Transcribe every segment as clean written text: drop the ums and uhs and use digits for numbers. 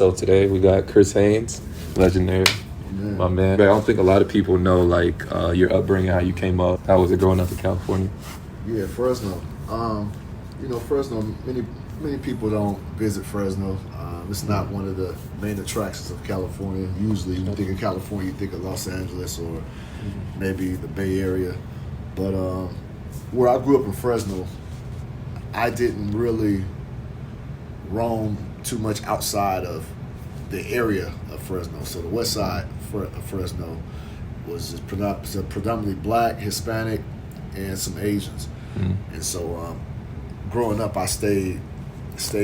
So today we got Chris Haynes, legendary, my man. But I don't think a lot of people know like your upbringing, how you came up. How was it growing up in California? Yeah, Fresno. Fresno. Many people don't visit Fresno. It's not one of the main attractions of California. Usually, you think of California, you think of Los Angeles or maybe the Bay Area. But where I grew up in Fresno, I didn't really roam too much outside of the area of Fresno. So the west side of Fresno was predominantly black, Hispanic, and some Asians. And so growing up, I stayed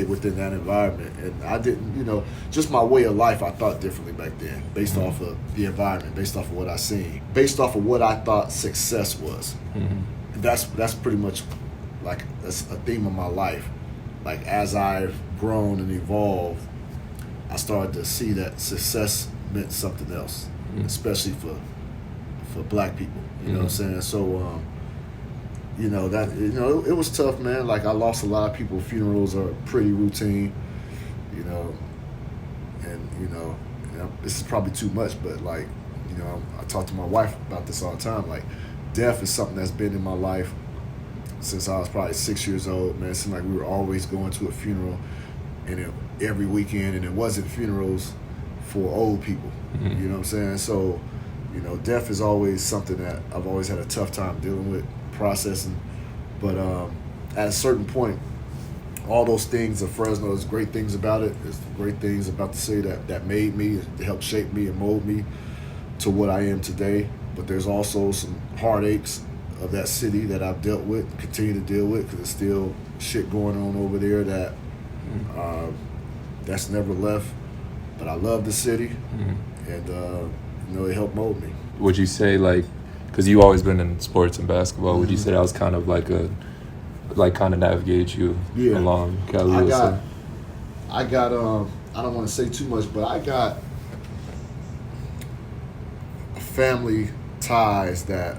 within that environment. And I didn't, just my way of life, I thought differently back then, based off of the environment, based off of what I seen, based off of what I thought success was. And that's pretty much that's a theme of my life. Like as I've grown and evolved, I started to see that success meant something else, especially for black people. You know what I'm saying? So, it was tough, man. Like I lost a lot of people. Funerals are pretty routine, this is probably too much, but I talk to my wife about this all the time. Like death is something that's been in my life since I was probably 6 years old, man. It seemed like we were always going to a funeral and every weekend, and it wasn't funerals for old people. You know what I'm saying? So, death is always something that I've always had a tough time dealing with, processing. But at a certain point, all those things of Fresno, there's great things about it. There's great things about the city that made me, that helped shape me and mold me to what I am today. But there's also some heartaches of that city that I've dealt with, continue to deal with, because there's still shit going on over there that's never left. But I love the city, and it helped mold me. Would you say because you've always been in sports and basketball, would you say that was kind of kind of navigate you along Cali? I got I don't want to say too much, but I got family ties that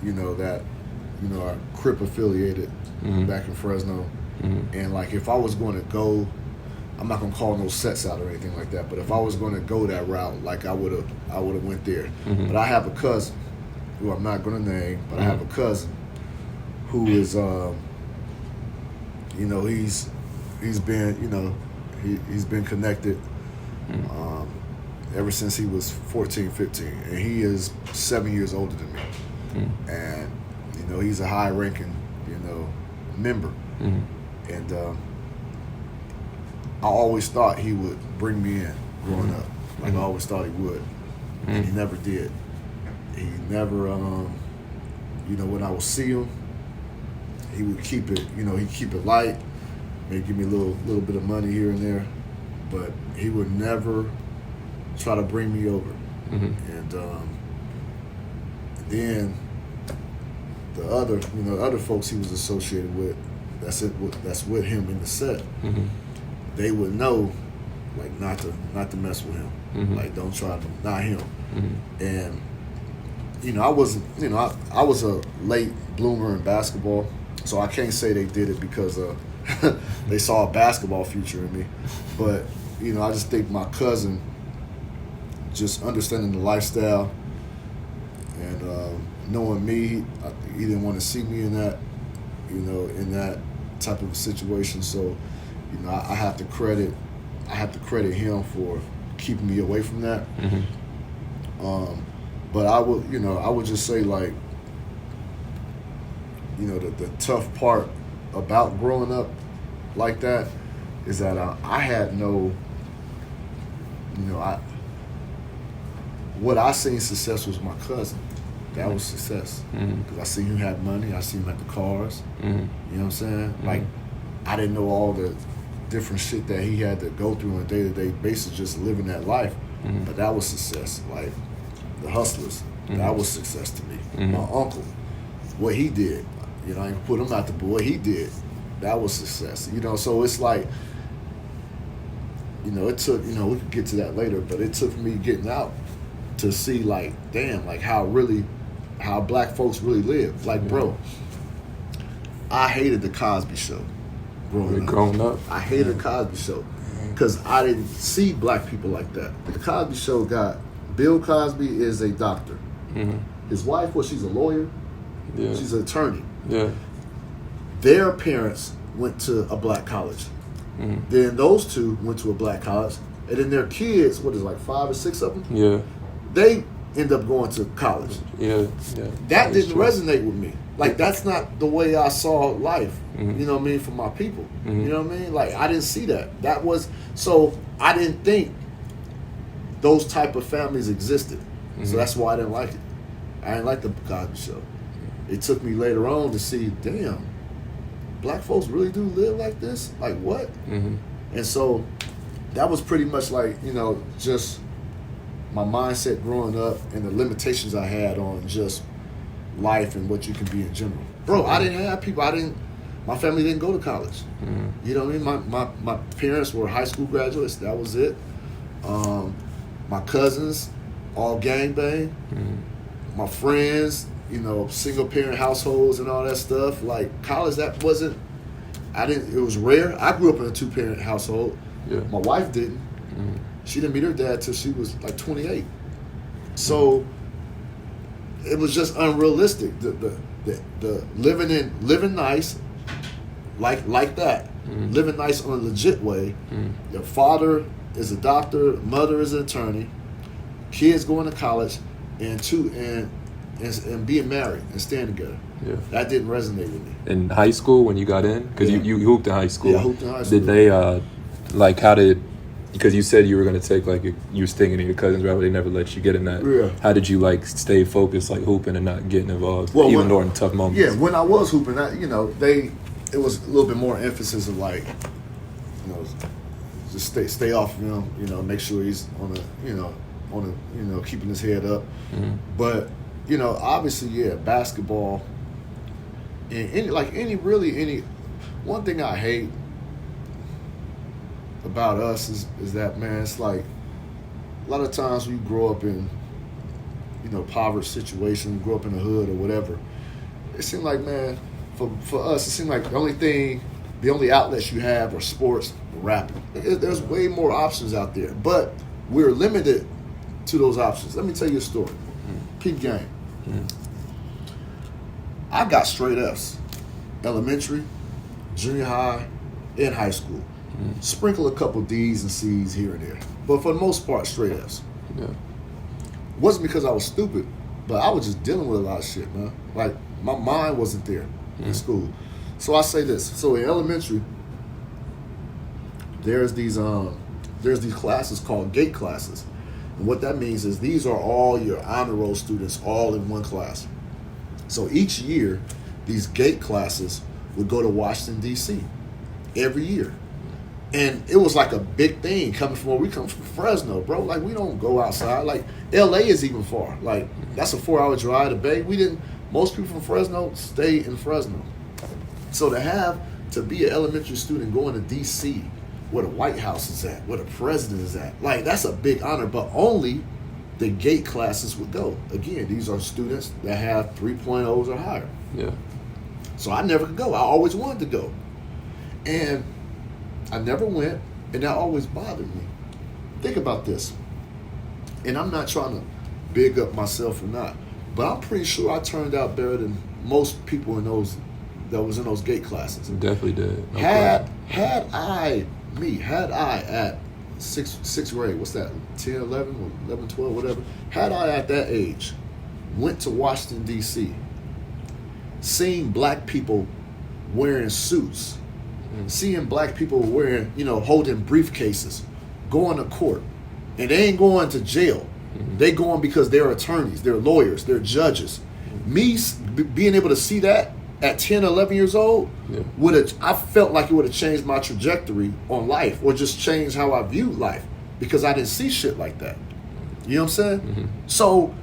are Crip affiliated back in Fresno. And if I was going to go, I'm not gonna call no sets out or anything like that, but if I was going to go that route, I would have went there. But I have a cousin who I'm not gonna name, but I have a cousin who is he's been connected ever since he was 14, 15, and he is 7 years older than me. And he's a high-ranking member. And I always thought he would bring me in growing up. I always thought he would. And he never did. He never when I would see him, he would keep it he'd keep it light, maybe give me a little bit of money here and there, but he would never try to bring me over. And then the other folks he was associated with, that's with him in the set, they would know not to mess with him. Don't try to, not him. And I wasn't I was a late bloomer in basketball, so I can't say they did it because they saw a basketball future in me. But I just think my cousin, just understanding the lifestyle and knowing me, he didn't want to see me in that type of a situation. So, I have to credit him for keeping me away from that. But I would just say the tough part about growing up like that is that I had no, what I seen success was my cousin. That was success. Because I seen him have money. I seen him have the cars. You know what I'm saying? I didn't know all the different shit that he had to go through on a day-to-day basis just living that life. But that was success. The hustlers, that was success to me. My uncle, what he did, I ain't put him out the boy. He did, that was success. So it's it took, we could get to that later, but it took me getting out to see damn, how black folks really live. Bro, I hated the Cosby Show growing up. Growing up, I hated the Cosby Show. because I didn't see black people like that. The Cosby Show got Bill Cosby is a doctor. Mm-hmm. His wife, well, she's a lawyer. Yeah. She's an attorney. Yeah. Their parents went to a black college. Mm-hmm. Then those two went to a black college. And then their kids, what is it, like 5 or 6 of them? Yeah. They end up going to college. Yeah. Yeah. That didn't true. resonate with me. Like, that's not the way I saw life, Mm-hmm. you know what I mean, for my people. Mm-hmm. You know what I mean? Like, I didn't see that. So I didn't think those type of families existed. Mm-hmm. So that's why I didn't like it. I didn't like the Cosby Show. It took me later on to see, damn, black folks really do live like this? Like, what? Mm-hmm. And so that was pretty much like, you know, just my mindset growing up and the limitations I had on just life and what you can be in general. Bro, I didn't have people, my family didn't go to college. Mm-hmm. You know what I mean? My parents were high school graduates, that was it. My cousins, all gangbang. Mm-hmm. My friends, you know, single parent households and all that stuff. Like, college, that wasn't, it was rare. I grew up in a 2-parent household. Yeah. My wife didn't. Mm-hmm. She didn't meet her dad till she was like 28. So it was just unrealistic. The living nice, like that. Mm-hmm. Living nice on a legit way. Mm-hmm. Your father is a doctor, mother is an attorney, kids going to college, and being married and staying together. Yeah. That didn't resonate with me. In high school, when you got in, because Yeah. you hooped in high school. Yeah, I hooped in high school. Did they because you said you were going to take you were stinging in your cousins, right? But they never let you get in that. Yeah. How did you stay focused, hooping and not getting involved, Well, even during tough moments? Yeah, when I was hooping, it was a little bit more emphasis of just stay off of him, make sure he's on keeping his head up. Mm-hmm. But obviously, yeah, basketball and any one thing I hate about us is that, man, it's like a lot of times we grow up in poverty situation, grow up in the hood or whatever. It seemed like, man, for us, it seemed like the only outlets you have are sports and rapping. There's way more options out there, but we're limited to those options. Let me tell you a story. Peep game. I got straight F's, elementary, junior high, and high school. Sprinkle a couple D's and C's here and there, but for the most part, straight F's. Yeah. Wasn't because I was stupid, but I was just dealing with a lot of shit, man. Like, my mind wasn't there in school. So I say this. So in elementary, there's these classes called gate classes. And what that means is these are all your honor roll students all in one class. So each year, these gate classes would go to Washington, D.C. every year. And it was like a big thing coming from where we come from, Fresno, bro. Like, we don't go outside. Like, L.A. is even far. Like, that's a 4-hour drive to Bay. Most people from Fresno stay in Fresno. So to be an elementary student going to D.C., where the White House is at, where the president is at, like, that's a big honor, but only the gate classes would go. Again, these are students that have 3.0s or higher. Yeah. So I never could go. I always wanted to go. And I never went, and that always bothered me. Think about this. And I'm not trying to big up myself or not, but I'm pretty sure I turned out better than most people that was in those gate classes. You definitely did. Had I at sixth grade, what's that, 10, 11, 11, 12, whatever, had I at that age went to Washington, D.C., seeing black people wearing suits, seeing black people wearing, holding briefcases, going to court, and they ain't going to jail. They going because they're attorneys, they're lawyers, they're judges. Me being able to see that at 10, 11 years old, I felt like it would have changed my trajectory on life, or just changed how I viewed life, because I didn't see shit like that. You know what I'm saying? Mm-hmm. So,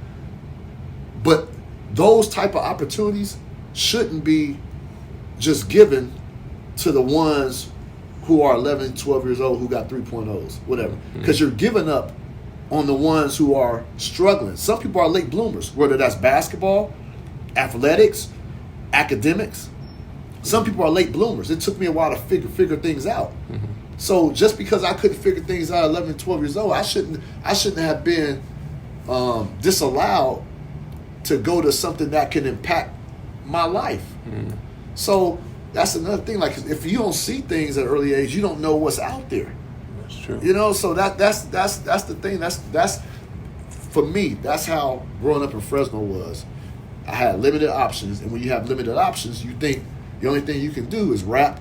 but those type of opportunities shouldn't be just given to the ones who are 11, 12 years old who got 3.0s, whatever. Because you're giving up on the ones who are struggling. Some people are late bloomers, whether that's basketball, athletics, academics. Some people are late bloomers. It took me a while to figure things out. So just because I couldn't figure things out at 11, 12 years old, I shouldn't have been disallowed to go to something that can impact my life. Mm. So that's another thing. Like, if you don't see things at an early age, you don't know what's out there. That's true. You know, so that's the thing. That's for me. That's how growing up in Fresno was. I had limited options, and when you have limited options, you think the only thing you can do is rap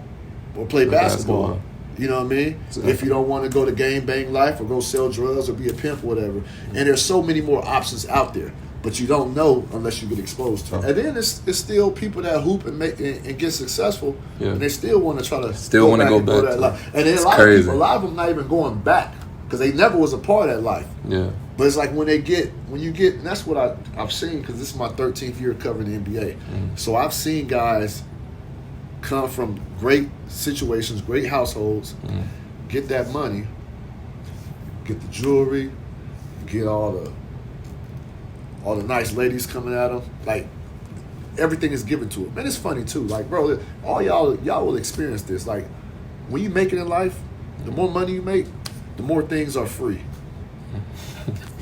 or play basketball. You know what I mean? Exactly. If you don't want to go to game bang life or go sell drugs or be a pimp or whatever. Mm-hmm. And there's so many more options out there, but you don't know unless you get exposed to it. And then it's still people that hoop and make and get successful, and they still want to try to go back to that life. And then a lot of them not even going back because they never was a part of that life. Yeah. But it's like when you get, and that's what I've seen, because this is my 13th year covering the NBA. Mm-hmm. So I've seen guys come from great situations, great households, get that money, get the jewelry, get all the nice ladies coming at them. Like, everything is given to them. And it's funny too. Like, bro, all y'all will experience this. Like, when you make it in life, the more money you make, the more things are free.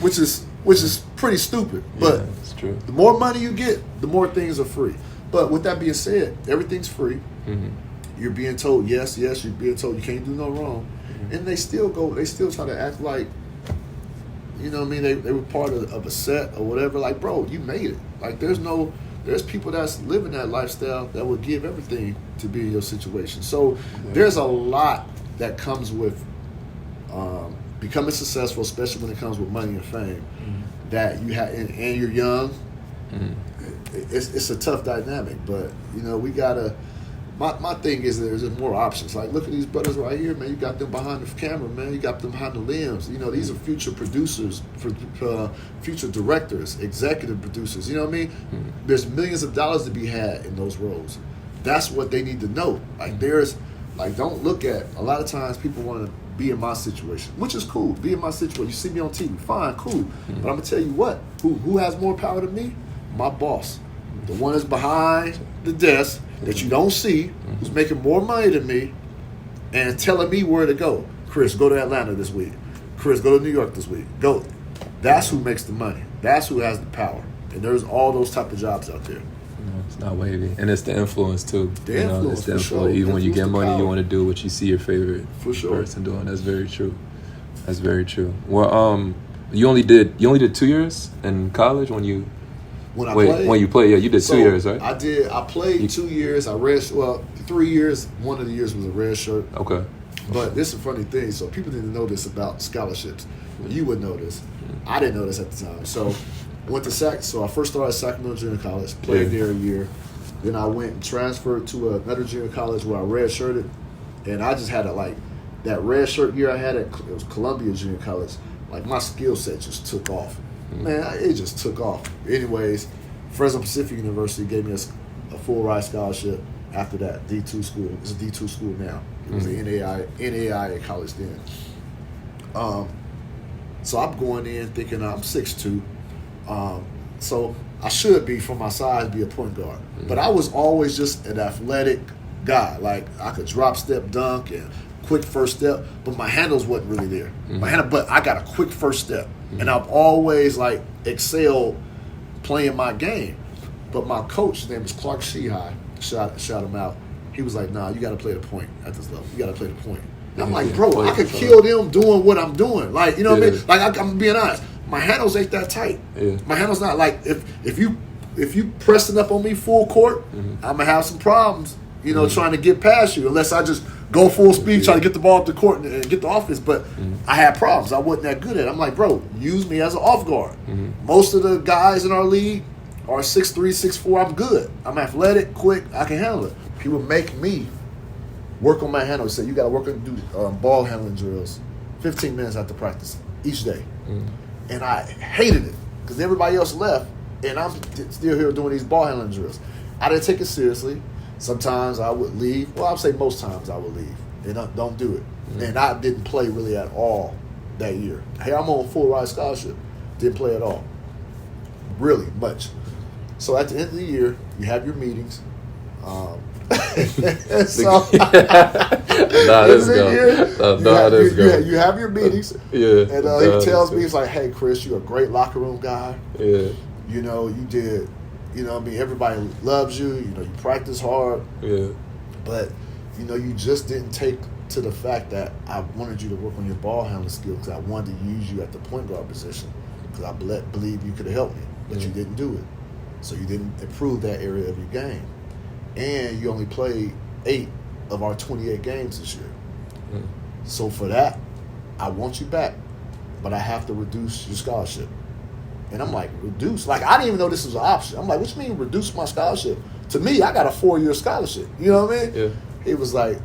which is pretty stupid. But it's true. The more money you get, the more things are free. But with that being said, everything's free. Mm-hmm. You're being told yes. You're being told you can't do no wrong. Mm-hmm. And they still try to act like, you know what I mean, they were part of a set or whatever. Like, bro, you made it. Like, there's people that's living that lifestyle that would give everything to be in your situation. So there's a lot that comes with becoming successful, especially when it comes with money and fame, that you have, and you're young. Mm-hmm. It's a tough dynamic, but you know, we gotta. My thing is there's just more options. Like, look at these brothers right here, man. You got them behind the camera, man. You got them behind the limbs. You know, these are future producers, future directors, executive producers. You know what I mean? Mm-hmm. There's millions of dollars to be had in those roles. That's what they need to know. Like, don't look at. A lot of times people want to be in my situation, which is cool. Be in my situation. You see me on TV, fine, cool. Mm-hmm. But I'm gonna tell you what. Who has more power than me? My boss, the one that's behind the desk that you don't see, who's making more money than me, and telling me where to go. Chris, go to Atlanta this week. Chris, go to New York this week. Go. That's who makes the money. That's who has the power. And there's all those type of jobs out there. It's not wavy, and it's the influence too. It's the influence. Sure. Even when you get money, you want to do what you see your favorite person doing. That's very true. That's very true. Well, you only did 2 years in college when you. When you played, you did 2 years, right? I played 2 years. 3 years. One of the years was a red shirt. Okay. But this is a funny thing. So people didn't know this about scholarships. You would know this. I didn't know this at the time. So I went to So I first started at Sacramento Junior College, played there a year. Then I went and transferred to another junior college where I red-shirted. And I just had that red shirt year I had it was Columbia Junior College. Like, my skill set just took off. Man, it just took off. Anyways, Fresno Pacific University gave me a full ride scholarship after that. D2 school. It's a D2 school now. It was an NAIA college then. So I'm going in thinking I'm 6'2". So I should be, from my size, be a point guard. But I was always just an athletic guy. Like, I could drop step dunk and quick first step, but my handles wasn't really there. But I got a quick first step. And I've always excelled playing my game. But my coach, his name is Clark Sheehy, shout him out. He was like, nah, you got to play the point at this level. You got to play the point. And I'm like, bro, I could kill them doing what I'm doing. Like, you know what I mean? Like, I'm being honest. My handles ain't that tight. Yeah. My handles not if you pressing up on me full court, I'm gonna have some problems. You know, trying to get past you unless I just go full speed, trying to get the ball up the court and get the offense. But I had problems. I wasn't that good at it. I'm like, bro, use me as an off guard. Most of the guys in our league are 6'3", 6'4". I'm good. I'm athletic, quick. I can handle it. He would make me work on my handles. Say, you got to work on do ball handling drills 15 minutes after practice each day. And I hated it because everybody else left, and I'm still here doing these ball handling drills. I didn't take it seriously. Sometimes I would leave. Well, I'd say most times I would leave and don't do it. And I didn't play really at all that year. Hey, I'm on a full ride scholarship. Didn't play at all. Really much. So at the end of the year, you have your meetings. So let's go. You have your meetings. Yeah. And he tells me, he's like, hey, Chris, you're a great locker room guy. Yeah. You know, you did, you know what I mean, everybody loves you. You know, you practice hard. Yeah. But, you know, you just didn't take to the fact that I wanted you to work on your ball handling skill because I wanted to use you at the point guard position because I believe you could have helped me, but you didn't do it. So you didn't improve that area of your game. And you only played 8 of our 28 games this year. So for that, I want you back, but I have to reduce your scholarship. And I'm like, reduce? Like, I didn't even know this was an option. I'm like, what you mean reduce my scholarship? To me, I got a 4-year scholarship. You know what I mean? Yeah. He was like,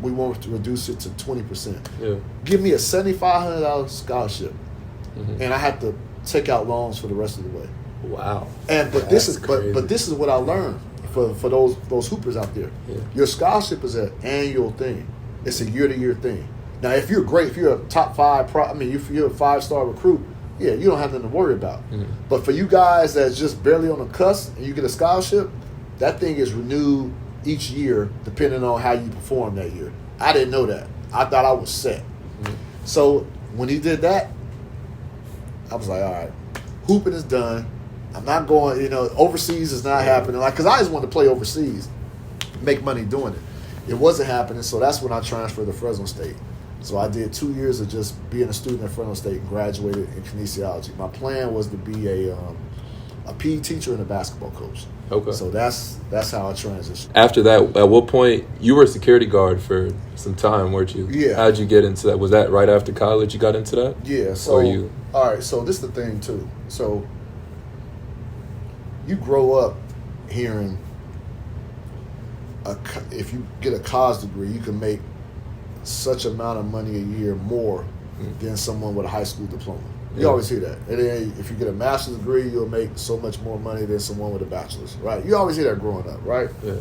we want to reduce it to 20%. Yeah. Give me a $7,500 scholarship, and I have to take out loans for the rest of the way. Wow. But this is what I learned for those hoopers out there. Yeah. Your scholarship is an annual thing. It's a year-to-year thing. Now, if you're great, if you're a top 5, if you're a 5-star recruit, yeah, you don't have nothing to worry about. But for you guys that's just barely on the cusp and you get a scholarship, that thing is renewed each year depending on how you perform that year. I didn't know that. I thought I was set. So when he did that, I was like, all right, hooping is done. I'm not going, you know, overseas is not happening. Like, because I just wanted to play overseas, make money doing it. It wasn't happening, so that's when I transferred to Fresno State. So I did 2 years of just being a student at Fresno State and graduated in kinesiology. My plan was to be a PE teacher and a basketball coach. Okay. So that's how I transitioned. After that, at what point, you were a security guard for some time, weren't you? Yeah. How'd you get into that? Was that right after college you got into that? Yeah. So, all right, so this is the thing, too. So you grow up hearing if you get a college degree, you can make such amount of money a year more than someone with a high school diploma. You always hear that. And then if you get a master's degree, you'll make so much more money than someone with a bachelor's, right? You always hear that growing up, right? Yeah.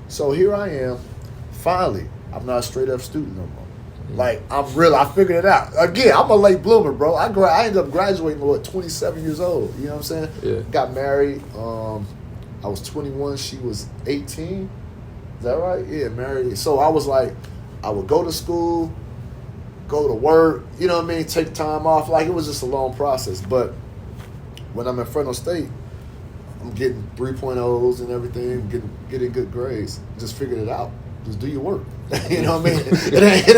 So here I am. Finally, I'm not a straight up student no more. Like, I figured it out. Again, I'm a late bloomer, bro. I ended up graduating at 27 years old. You know what I'm saying? Yeah. Got married. I was 21. She was 18. Is that right? Yeah, married. So I was like, I would go to school, go to work, you know what I mean, take time off. Like, it was just a long process. But when I'm at Fresno State, I'm getting 3.0s and everything, getting good grades. Just figured it out. Just do your work. You know what I mean? It ain't you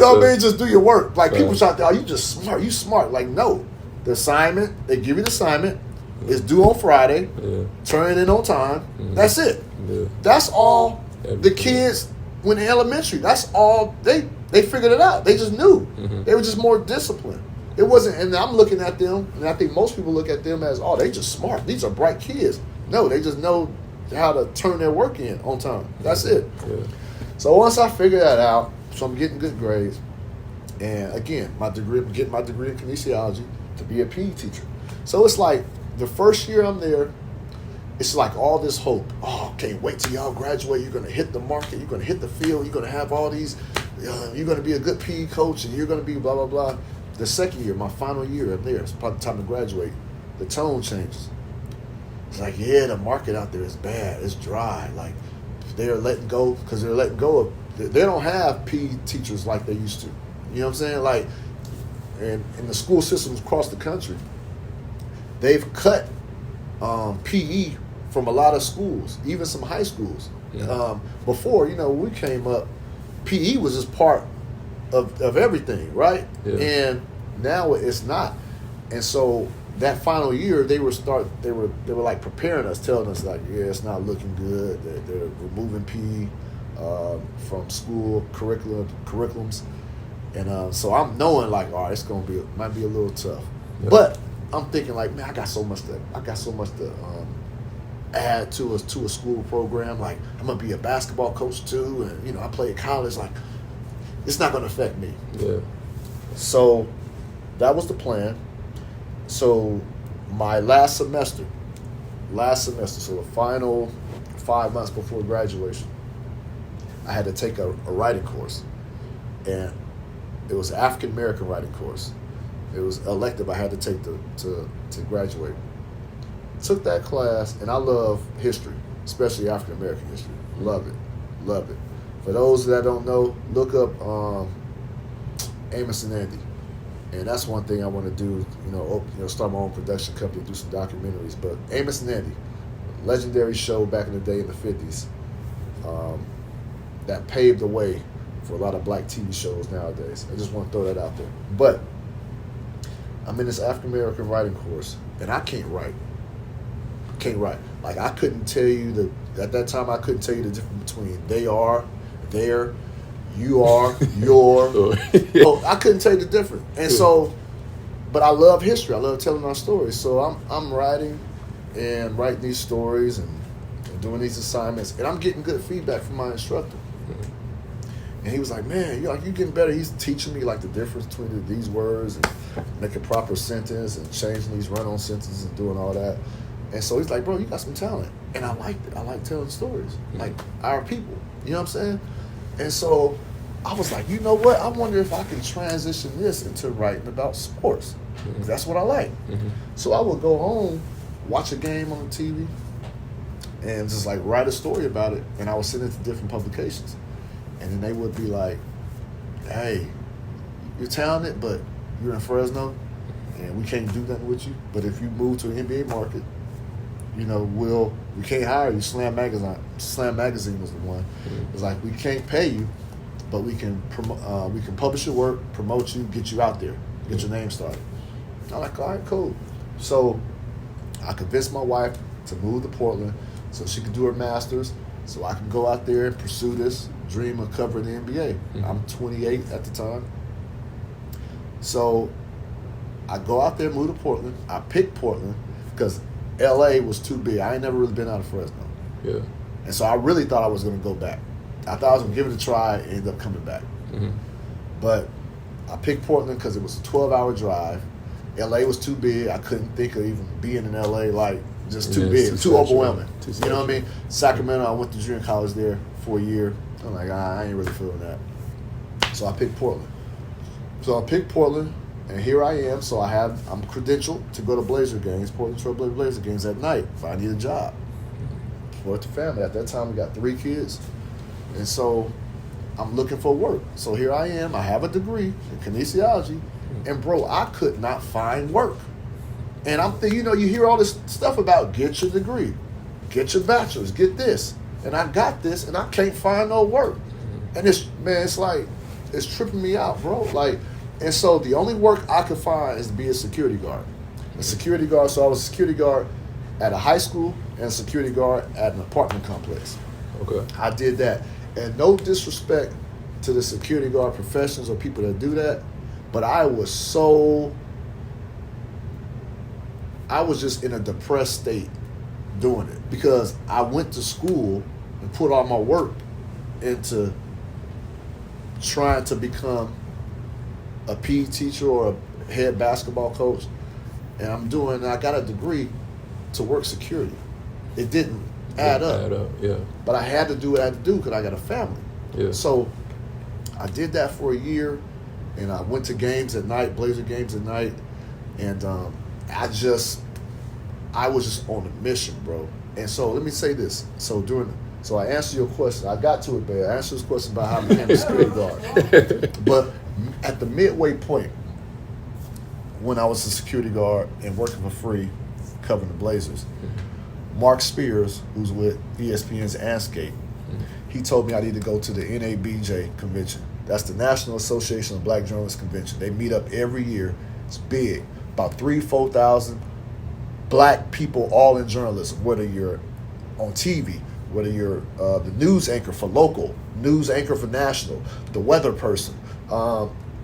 know what I mean? Just do your work. Like, people try to, you just smart. You smart. Like, no. The assignment, they give you the assignment. It's due on Friday. Yeah. Turn it in on time. That's it. Yeah. That's all the kids, when in elementary, that's all, they figured it out. They just knew. They were just more disciplined. It wasn't, and I'm looking at them, and I think most people look at them as, they just smart. These are bright kids. No, they just know how to turn their work in on time. That's it. Yeah. So once I figured that out, so I'm getting good grades, and again, I'm getting my degree in kinesiology to be a PE teacher. So it's like the first year I'm there, it's like all this hope. Oh, can't wait till y'all graduate. You're going to hit the market. You're going to hit the field. You're going to have all these. You're going to be a good PE coach, and you're going to be blah, blah, blah. The second year, my final year up there, it's probably time to graduate. The tone changes. It's like, yeah, the market out there is bad. It's dry. Like, they're letting go because they're letting go of. They don't have PE teachers like they used to. You know what I'm saying? Like, and in the school systems across the country, they've cut PE from a lot of schools, even some high schools. Yeah. Before, when we came up, PE was just part of everything, right? Yeah. And now it's not. And so that final year, they were like preparing us, telling us like, yeah, it's not looking good. They're removing PE from school curriculums, and so I'm knowing like, all right, it's might be a little tough, but I'm thinking like, man, I got so much to add to a school program. Like, I'm gonna be a basketball coach too, and I play at college. Like, it's not gonna affect me. Yeah. So that was the plan. So my last semester, so the final 5 months before graduation, I had to take a writing course, and it was an African American writing course. It was elective. I had to take to graduate. Took that class, and I love history, especially African American history. Love it. For those that don't know, look up Amos and Andy. And that's one thing I want to do, start my own production company, do some documentaries. But Amos and Andy, legendary show back in the day in the 50s, that paved the way for a lot of black TV shows nowadays. I just want to throw that out there. But I'm in this African American writing course, and I can't write. Like, I couldn't tell you at that time, I couldn't tell you the difference between they are, their, you are, your. I couldn't tell you the difference. And so, but I love history. I love telling our stories. So I'm writing these stories and doing these assignments, and I'm getting good feedback from my instructor. And he was like, man, you're getting better. He's teaching me like the difference between these words and make a proper sentence and changing these run-on sentences and doing all that. And so he's like, bro, you got some talent. And I liked it. I like telling stories, like our people. You know what I'm saying? And so I was like, you know what? I wonder if I can transition this into writing about sports. Because that's what I like. So I would go home, watch a game on the TV, and just like write a story about it. And I would send it to different publications. And then they would be like, hey, you're talented, but you're in Fresno, and we can't do nothing with you. But if you move to the NBA market, we can't hire you. Slam Magazine was the one. It's like, we can't pay you, but we can publish your work, promote you, get you out there, get your name started. I'm like, all right, cool. So I convinced my wife to move to Portland so she could do her master's, so I can go out there and pursue this dream of covering the NBA. I'm 28 at the time. So I go out there, move to Portland. I picked Portland because LA was too big. I ain't never really been out of Fresno. Yeah. And so I really thought I was going to go back. I thought I was going to give it a try and end up coming back. But I picked Portland because it was a 12-hour drive. LA was too big. I couldn't think of even being in LA, like, just too big, too overwhelming. You know what I mean? Sacramento, I went to junior college there for a year. I'm like, I ain't really feeling that. So I picked Portland. And here I am. So I'm credentialed to go to Blazer games, Portland Trail Blazer games at night if I need a job. Support the family. At that time, we got 3 kids. And so I'm looking for work. So here I am. I have a degree in kinesiology. And, bro, I could not find work. And I'm thinking, you hear all this stuff about get your degree, get your bachelor's, get this. And I got this, and I can't find no work. And it's like, it's tripping me out, bro. Like, and so the only work I could find is to be a security guard. So I was a security guard at a high school and a security guard at an apartment complex. Okay. I did that. And no disrespect to the security guard professionals or people that do that, but I was just in a depressed state doing it because I went to school and put all my work into trying to become a PE teacher or a head basketball coach, and I got a degree to work security. It didn't add up. Yeah. But I had to do what I had to do because I got a family. Yeah. So I did that for a year, and I went to games at night, Blazer games at night, and I was just on a mission, bro. And so let me say this. So I answered your question. I got to it, man. I answered this question about how I became a security guard. But at the midway point, when I was a security guard and working for free, covering the Blazers, Marc Spears, who's with ESPN's Anscape, he told me I need to go to the NABJ convention. That's the National Association of Black Journalists Convention. They meet up every year. It's big. About 3,000-4,000 black people all in journalism, whether you're on TV, whether you're the news anchor for local, news anchor for national, the weather person,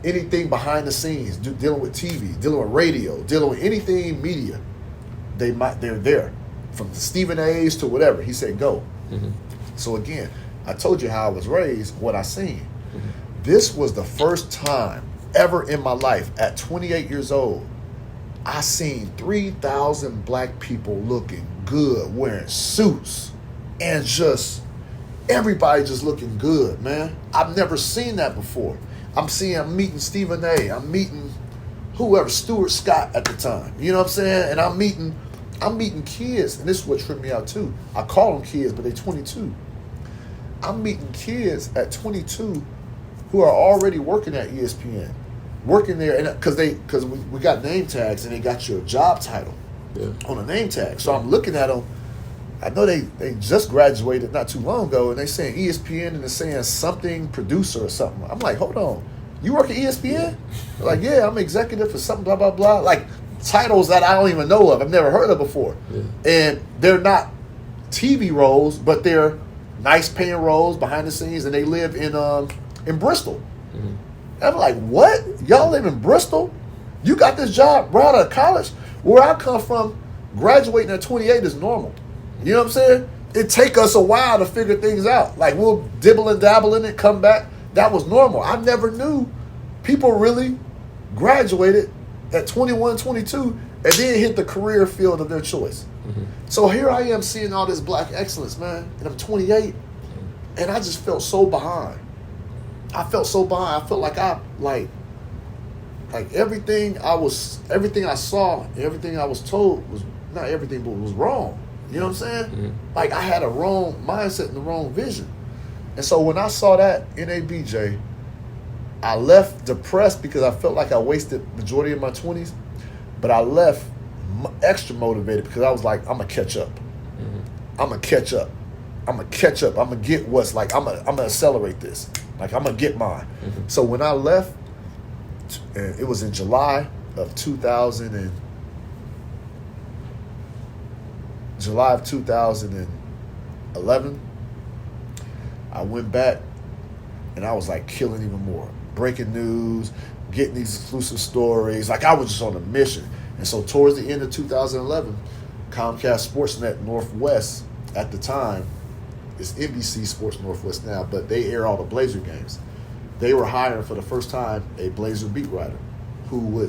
anything behind the scenes, dealing with TV, dealing with radio, dealing with anything media, they're there. From Stephen A's to whatever. He said, go. So again, I told you how I was raised, what I seen. This was the first time ever in my life at 28 years old, I seen 3,000 black people looking good, wearing suits, and just everybody just looking good, man. I've never seen that before. I'm meeting Stephen A. I'm meeting whoever, Stuart Scott at the time. You know what I'm saying? And I'm meeting kids, and this is what tripped me out too. I call them kids, but they're 22. I'm meeting kids at 22 who are already working at ESPN, working there, and because we got name tags and they got your job title on a name tag. So I'm looking at them. I know they just graduated not too long ago, and they saying ESPN and they're saying something producer or something. I'm like, hold on, you work at ESPN? They're like, yeah, I'm executive for something, blah blah blah. Like titles that I don't even know of, I've never heard of before, and they're not TV roles, but they're nice paying roles behind the scenes, and they live in Bristol. And I'm like, what? Y'all live in Bristol? You got this job right out of college? Where I come from, graduating at 28 is normal. You know what I'm saying? It take us a while to figure things out. Like we'll dibble and dabble in it, come back. That was normal. I never knew people really graduated at 21, 22, and then hit the career field of their choice. So here I am seeing all this black excellence, man, and I'm 28, and I just felt so behind. I felt so behind. I felt like everything I saw, everything I was told was not everything, but was wrong. You know what I'm saying? Like I had a wrong mindset and the wrong vision. And so when I saw that NABJ, I left depressed because I felt like I wasted the majority of my 20s, but I left extra motivated because I was like, I'm going to catch up. I'm going to catch up. I'm going to catch up. I'm going to get what's like, I'm going to accelerate this. Like I'm going to get mine. So when I left, and it was in July of 2011, I went back and I was like killing even more. Breaking news, getting these exclusive stories. Like I was just on a mission. And so towards the end of 2011, Comcast Sportsnet Northwest at the time, it's NBC Sports Northwest now, but they air all the Blazer games. They were hiring for the first time a Blazer beat writer,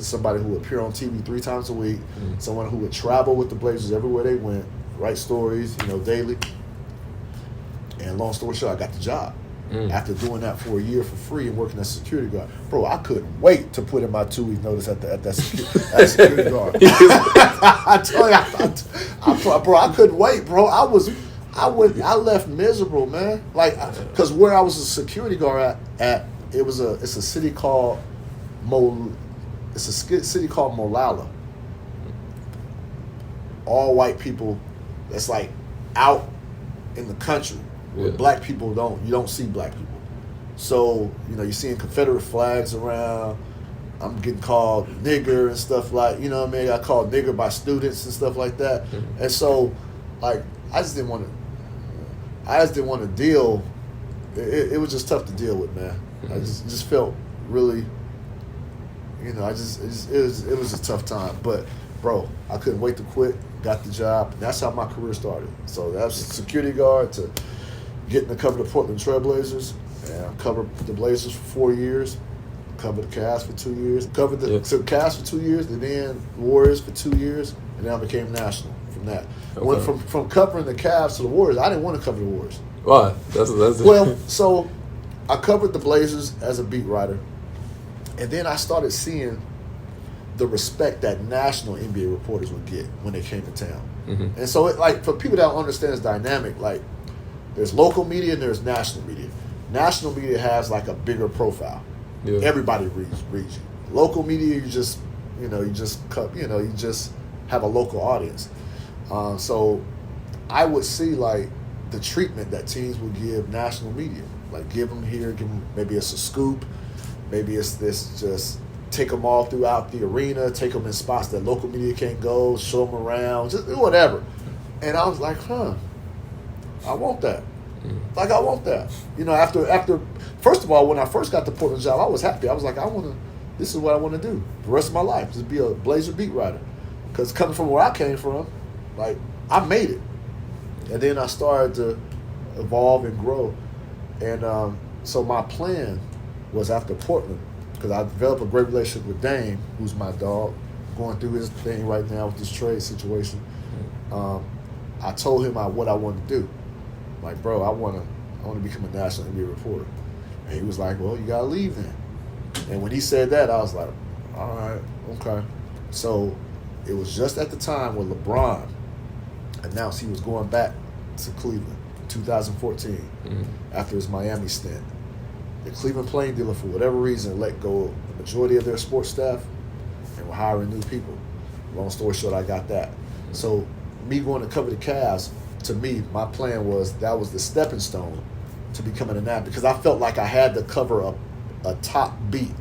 somebody who would appear on TV 3 times a week, someone who would travel with the Blazers everywhere they went, write stories, daily. And long story short, I got the job. After doing that for a year for free and working as a security guard. Bro, I couldn't wait to put in my 2-week notice at that security guard. I tell you, bro, I couldn't wait, bro. I left miserable, man. Like, because where I was a security guard at it's a city called Molalla. All white people. That's like out in the country. Where black people you don't see black people. So, you're seeing Confederate flags around. I'm getting called nigger and stuff like, you know what I mean? I got called nigger by students and stuff like that. And so, like, I just didn't want to deal. It was just tough to deal with, man. I just felt really, it was a tough time. But, bro, I couldn't wait to quit. Got the job. That's how my career started. So that was security guard to getting to cover the Portland Trailblazers. And I covered the Blazers for 4 years. Covered the Cavs for 2 years. Covered the Cavs for 2 years, and then Warriors for 2 years, and then I became national from that. Okay. Went from covering the Cavs to the Warriors. I didn't want to cover the Warriors. Why? That's well, so I covered the Blazers as a beat writer, and then I started seeing the respect that national NBA reporters would get when they came to town. And so, for people that don't understand this dynamic, like, there's local media and there's national media. National media has, like, a bigger profile. Yeah. Everybody reads you. Local media, you just have a local audience. So I would see, like, the treatment that teams would give national media. Like, give them, maybe it's a scoop, maybe it's this, just take them all throughout the arena, take them in spots that local media can't go, show them around, just whatever. And I was like, I want that. Like, I want that. After first of all, when I first got the Portland job, I was happy. I was like, this is what I want to do the rest of my life, just be a Blazer beat writer. Because coming from where I came from, like, I made it. And then I started to evolve and grow. And so my plan was after Portland, because I developed a great relationship with Dame, who's my dog, going through his thing right now with this trade situation. I told him what I wanted to do. Like, bro, I want to become a national NBA reporter. And he was like, well, you got to leave then. And when he said that, I was like, all right, okay. So it was just at the time when LeBron announced he was going back to Cleveland. 2014, after his Miami stint. The Cleveland Plain Dealer, for whatever reason, let go of the majority of their sports staff and were hiring new people. Long story short, I got that. So me going to cover the Cavs, to me, my plan was that was the stepping stone to becoming an athlete, because I felt like I had to cover a top beat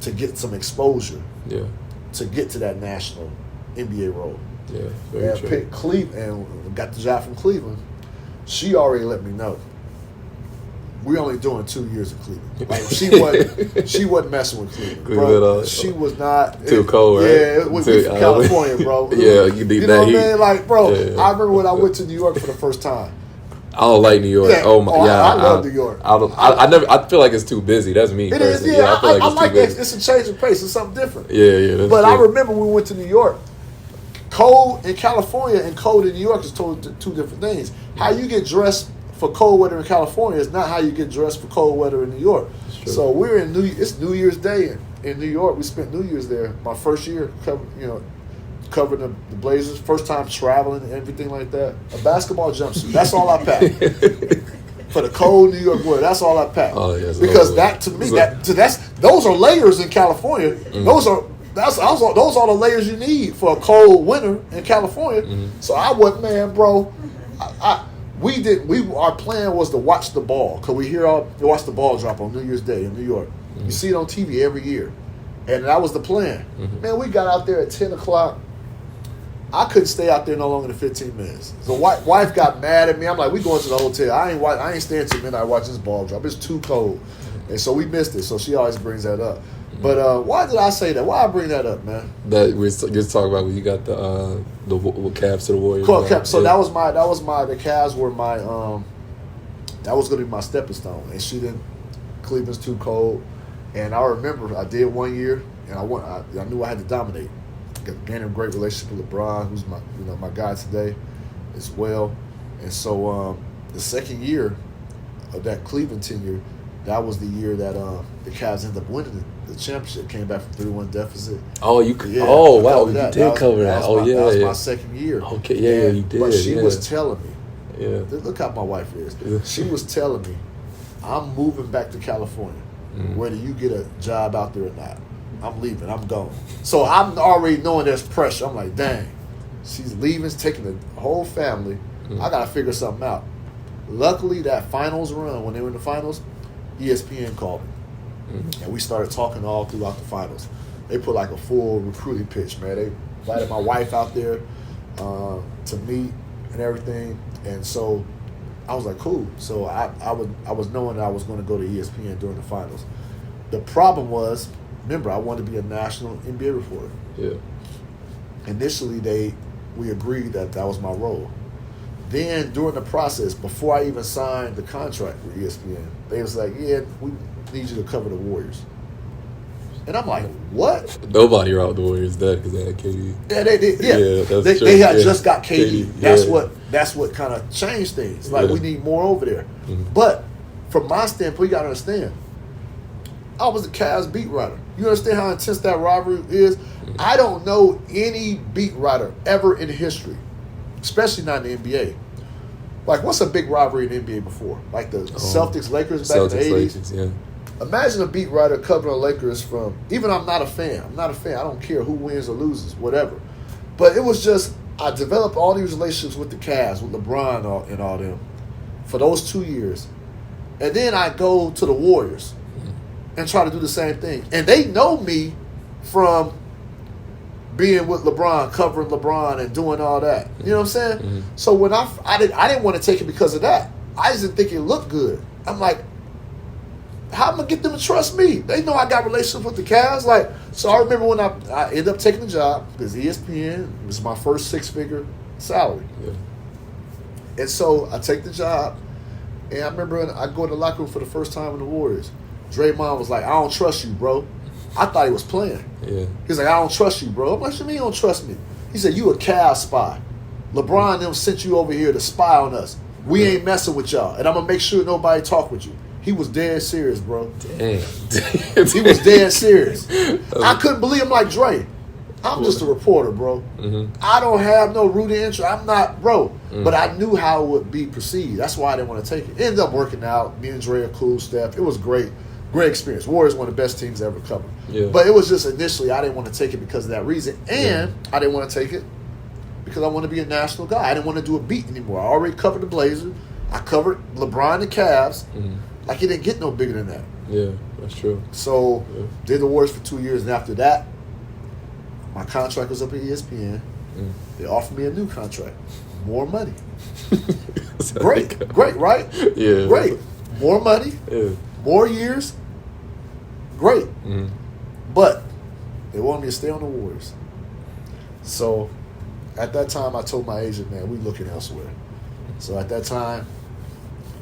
to get some exposure, to get to that national NBA role. Yeah, very true. Picked Cleveland and got the job from Cleveland. She already let me know. We're only doing 2 years of Cleveland. Like she wasn't messing with Cleveland, bro. She was not too cold, right? Yeah, we from California, bro. Yeah, you need you that know heat. What I mean? Like, bro, I remember when I went to New York for the first time. I don't like New York. Yeah. Oh my, I love New York. I feel like it's too busy. That's me. It is. Yeah, I feel like I it's like too busy. that. It's a change of pace. It's something different. Yeah. That's but true. I remember when we went to New York. Cold in California and cold in New York is totally two different things. How you get dressed for cold weather in California is not how you get dressed for cold weather in New York. So we're in it's New Year's Day in New York. We spent New Year's there. My first year covering the Blazers. First time traveling and everything like that. A basketball jumpsuit. That's all I packed. For the cold New York weather, that's all I packed. Oh, yes, because that to me, those are layers in California. Those are the layers you need for a cold winter in California. So I wasn't, man, bro. Our plan was to watch the ball, because we watch the ball drop on New Year's Day in New York. You see it on TV every year, and that was the plan. Man, we got out there at 10 o'clock. I couldn't stay out there no longer than 15 minutes. The wife got mad at me. I'm like, we going to the hotel. I ain't staying till midnight watching this ball drop. It's too cold, and so we missed it. So she always brings that up. But why did I say that? Why I bring that up, man? That we just talking about when you got the Cavs to the Warriors. Cool, so that was my the Cavs were my that was going to be my stepping stone, and she didn't. Cleveland's too cold, and I remember I did 1 year, and I knew I had to dominate. Gained a great relationship with LeBron, who's my guy today, as well, and so the second year of that Cleveland tenure, that was the year that the Cavs ended up winning the championship. Came back from 3-1 deficit. Oh, Oh, wow, you did cover that. That was my second year. Okay, yeah, you did. But she was telling me, look how my wife is. She was telling me, I'm moving back to California. Whether you get a job out there or not, I'm leaving. I'm gone. So I'm already knowing there's pressure. I'm like, dang, she's leaving, taking the whole family. I got to figure something out. Luckily, that finals run, when they were in the finals, ESPN called me. And we started talking all throughout the finals. They put like a full recruiting pitch, man. They invited my wife out there to meet and everything. And so I was like, cool. So I was knowing that I was going to go to ESPN during the finals. The problem was, remember, I wanted to be a national NBA reporter. Yeah. Initially, we agreed that was my role. Then during the process, before I even signed the contract with ESPN, they was like, yeah, we need you to cover the Warriors. And I'm like, what? Nobody around the Warriors did because they had KD. Yeah, they did. Yeah, that's true. They had just got KD. KD. That's what kind of changed things. Like, we need more over there. But from my standpoint, you got to understand, I was a Cavs beat writer. You understand how intense that rivalry is? I don't know any beat writer ever in history, especially not in the NBA. Like, what's a big rivalry in the NBA before? Like the Celtics-Lakers back in the 80s? Lakers, yeah. Imagine a beat writer covering the Lakers from, even I'm not a fan. I don't care who wins or loses, whatever. But it was just, I developed all these relationships with the Cavs, with LeBron and all them, for those 2 years. And then I go to the Warriors and try to do the same thing. And they know me from being with LeBron, covering LeBron and doing all that. You know what I'm saying? So when I didn't want to take it because of that. I just didn't think it looked good. I'm like, how am I going to get them to trust me? They know I got relationships with the Cavs. Like, so I remember when I ended up taking the job because ESPN was my first six-figure salary. Yeah. And so I take the job, and I remember I go in the locker room for the first time in the Warriors. Draymond was like, I don't trust you, bro. I thought he was playing. Yeah. He's like, I don't trust you, bro. I'm like, what you mean you don't trust me? He said, you a Cavs spy. LeBron and them sent you over here to spy on us. We ain't messing with y'all, and I'm going to make sure nobody talk with you. He was dead serious, bro. Damn. He was dead serious. I couldn't believe him. Like, Dre, I'm just a reporter, bro. Mm-hmm. I don't have no rooting interest. I'm not, bro. Mm. But I knew how it would be perceived. That's why I didn't want to take it. It ended up working out. Me and Dre are cool, Steph. It was great. Great experience. Warriors one of the best teams ever covered. Yeah. But it was just initially I didn't want to take it because of that reason. And I didn't want to take it because I want to be a national guy. I didn't want to do a beat anymore. I already covered the Blazers. I covered LeBron and the Cavs. Mm-hmm. Like, it didn't get no bigger than that. Yeah, that's true. So, did the Warriors for 2 years. And after that, my contract was up at ESPN. Mm. They offered me a new contract. More money. Great, right? Yeah. Great. More money. Yeah. More years. Great. Mm-hmm. But they wanted me to stay on the Warriors. So at that time, I told my agent, man, we looking elsewhere. So at that time,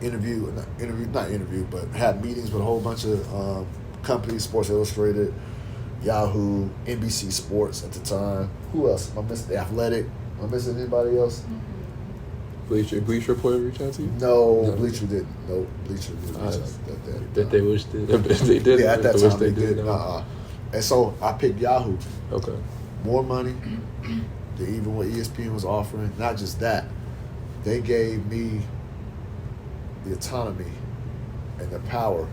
not interviewed, but had meetings with a whole bunch of companies, Sports Illustrated, Yahoo, NBC Sports at the time. Who else? Am I missing? The Athletic. Am I missing anybody else? Bleacher Report reach out to you? No, Bleacher didn't. No, Bleacher didn't reach out. That they wish they did. Yeah, at that time they did. did. And so I picked Yahoo. Okay. More money than even what ESPN was offering. Not just that, they gave me the autonomy and the power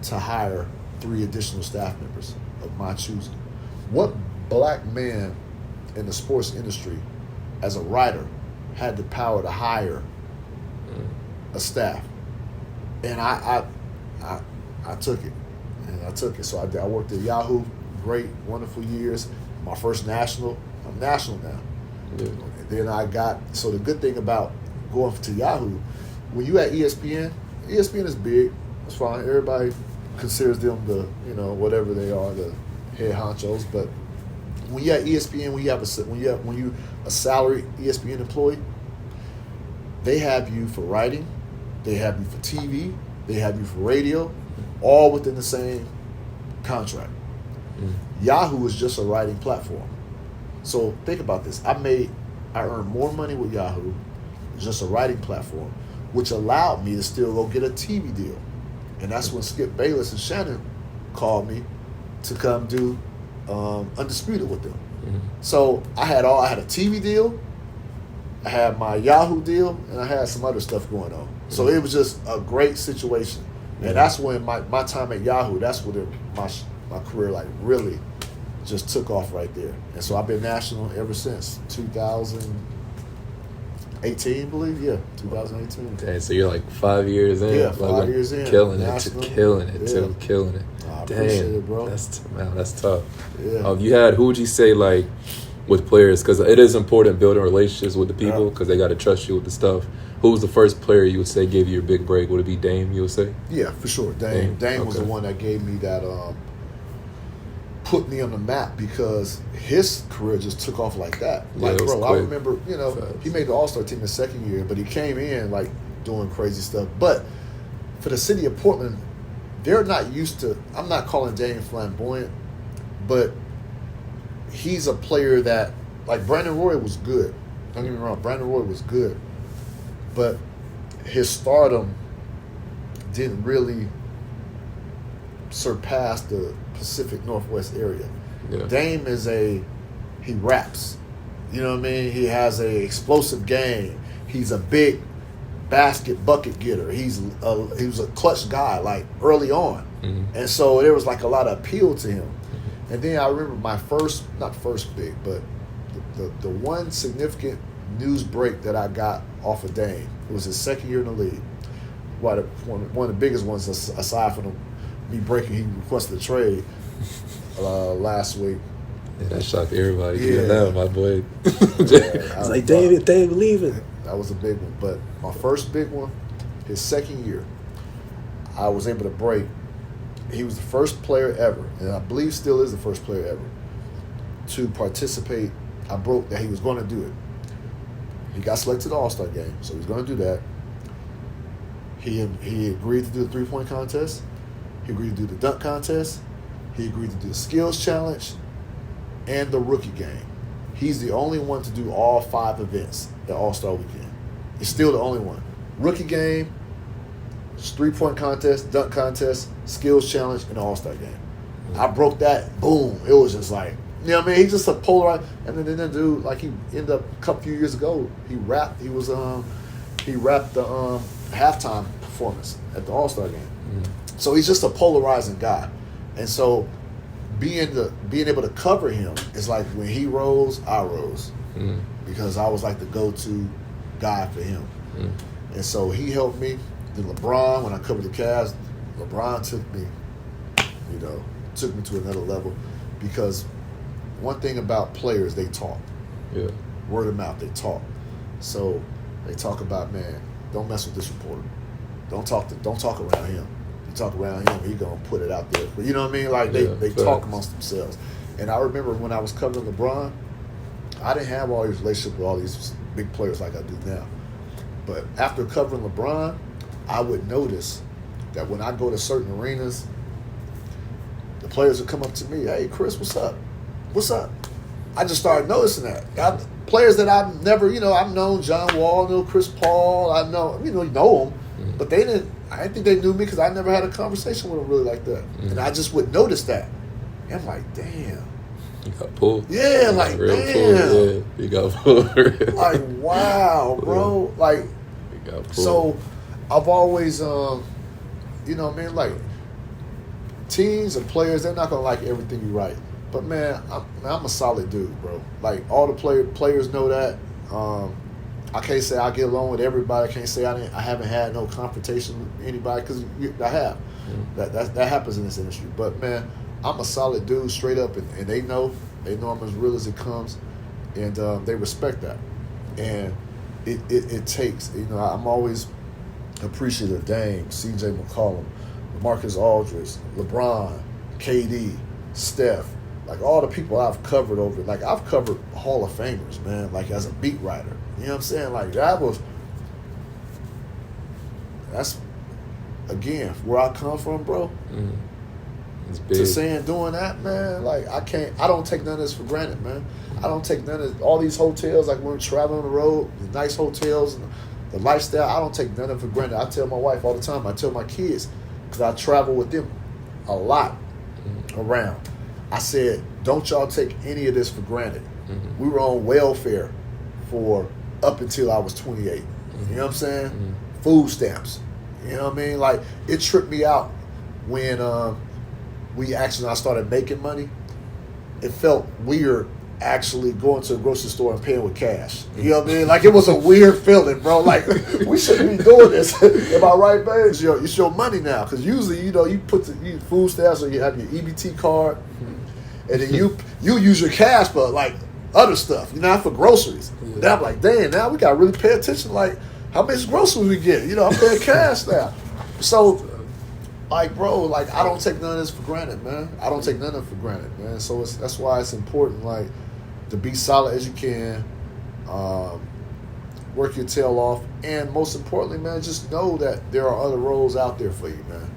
to hire 3 additional staff members of my choosing. What black man in the sports industry as a writer had the power to hire a staff? And I took it. And I took it. So I worked at Yahoo, great, wonderful years. My first national, I'm national now. Yeah. And then so the good thing about going to Yahoo, when you at ESPN is big. It's fine. Everybody considers them the, whatever they are, the head honchos. But when you're at ESPN, when you a salaried ESPN employee, they have you for writing, they have you for TV, they have you for radio, all within the same contract. Yahoo is just a writing platform. So think about this. I earned more money with Yahoo, just a writing platform, which allowed me to still go get a TV deal. And that's when Skip Bayless and Shannon called me to come do Undisputed with them. Mm-hmm. So I had a TV deal, I had my Yahoo deal, and I had some other stuff going on. So it was just a great situation. And that's when my time at Yahoo, that's when my career like really just took off right there. And so I've been national ever since 2018, I believe. Yeah, 2018. Dang, so you're like 5 years in. Yeah, 5 years in. Killing National. it, killing it. I appreciate it, bro. That's tough. Yeah. Who would you say, like, with players, because it is important building relationships with the people because they got to trust you with the stuff. Who was the first player you would say gave you your big break? Would it be Dame, you would say? Yeah, for sure. Dame was the one that gave me that, put me on the map because his career just took off like that. Like, Yeah, bro, I remember, he made the All-Star team the second year, but he came in, like, doing crazy stuff. But for the city of Portland, they're not used to, I'm not calling Dame flamboyant, but he's a player that, like, Brandon Roy was good. Don't get me wrong, Brandon Roy was good. But his stardom didn't really surpass the Pacific Northwest area. Yeah. Dame he raps. You know what I mean? He has a explosive game. He's a big bucket getter. He was a clutch guy, like, early on. Mm-hmm. And so there was, like, a lot of appeal to him. And then I remember my not first big, but the one significant news break that I got off of Dame. It was his second year in the league. One of the biggest ones, aside from me breaking, he requested a trade last week. Yeah, that shocked everybody. Yeah. Now, my boy. Yeah, it's like, Dave, believe it. That was a big one. But my first big one, his second year, I was able to break. He was the first player ever, and I believe still is the first player ever, to participate. I broke that he was going to do it. He got selected to the All-Star game, so he's going to do that. He agreed to do the three-point contest. He agreed to do the dunk contest. He agreed to do the skills challenge and the rookie game. He's the only one to do all 5 events at All-Star weekend. He's still the only one. Rookie game, three-point contest, dunk contest, skills challenge, and All-Star game. I broke that. Boom. It was just like, You know what I mean? He's just a polarized. And then the dude, like he ended up a couple few years ago, he rapped. He rapped the halftime performance at the All-Star game. Mm-hmm. So he's just a polarizing guy, and so being able to cover him is like when he rose, I rose, because I was like the go-to guy for him, and so he helped me. Then LeBron, when I covered the Cavs, LeBron took me to another level, because one thing about players, they talk. Yeah. Word of mouth, they talk. So they talk about, man, don't mess with this reporter. Don't talk around him. You talk around him, he gonna put it out there. But you know what I mean? Like they talk amongst themselves. And I remember when I was covering LeBron, I didn't have all these relationships with all these big players like I do now. But after covering LeBron, I would notice that when I go to certain arenas, the players would come up to me, "Hey, Chris, what's up? What's up?" I just started noticing that. Players that I've never, I've known John Wall, know Chris Paul, I know them, but they didn't. I didn't think they knew me because I never had a conversation with them really like that. And I just would notice that. And I'm like, damn. You got pulled. Yeah, like, real damn. Pulled. Yeah, you got pulled. Like, wow, bro. Like, you got pulled. So I've always, like, teams and players, they're not going to like everything you write. But, man, I'm a solid dude, bro. Like, all the players know that. I can't say I get along with everybody. I can't say I haven't had no confrontation with anybody, because I have. That happens in this industry. But, man, I'm a solid dude, straight up, and they know I'm as real as it comes, and they respect that. And it takes, I'm always appreciative of Dame, C.J. McCollum, Marcus Aldridge, LeBron, KD, Steph, like all the people I've covered over. Like, I've covered Hall of Famers, man, like as a beat writer. You know what I'm saying? Like, that's, again, where I come from, bro. It's big. To saying doing that, man, like, I don't take none of this for granted, man. I don't take none of all these hotels, like when we're traveling on the road, the nice hotels and the lifestyle, I don't take none of it for granted. I tell my wife all the time, I tell my kids, because I travel with them a lot around. I said, don't y'all take any of this for granted. We were on welfare for up until I was 28. You know what I'm saying? Food stamps. You know what I mean? Like, it tripped me out when I started making money. It felt weird actually going to a grocery store and paying with cash. You know what I mean? Like, it was a weird feeling, bro. Like, we shouldn't be doing this. Am I right, man? It's your money now. Because usually, you put the food stamps, or you have your EBT card, and then you use your cash for, like, other stuff, not for groceries. Yeah. Now I'm like, damn, now we got to really pay attention, like, how much groceries we get. I'm paying cash now. So, like, bro, like, I don't take none of this for granted, man. I don't take none of it for granted, man. So that's why it's important, like, to be solid as you can, work your tail off, and most importantly, man, just know that there are other roles out there for you, man.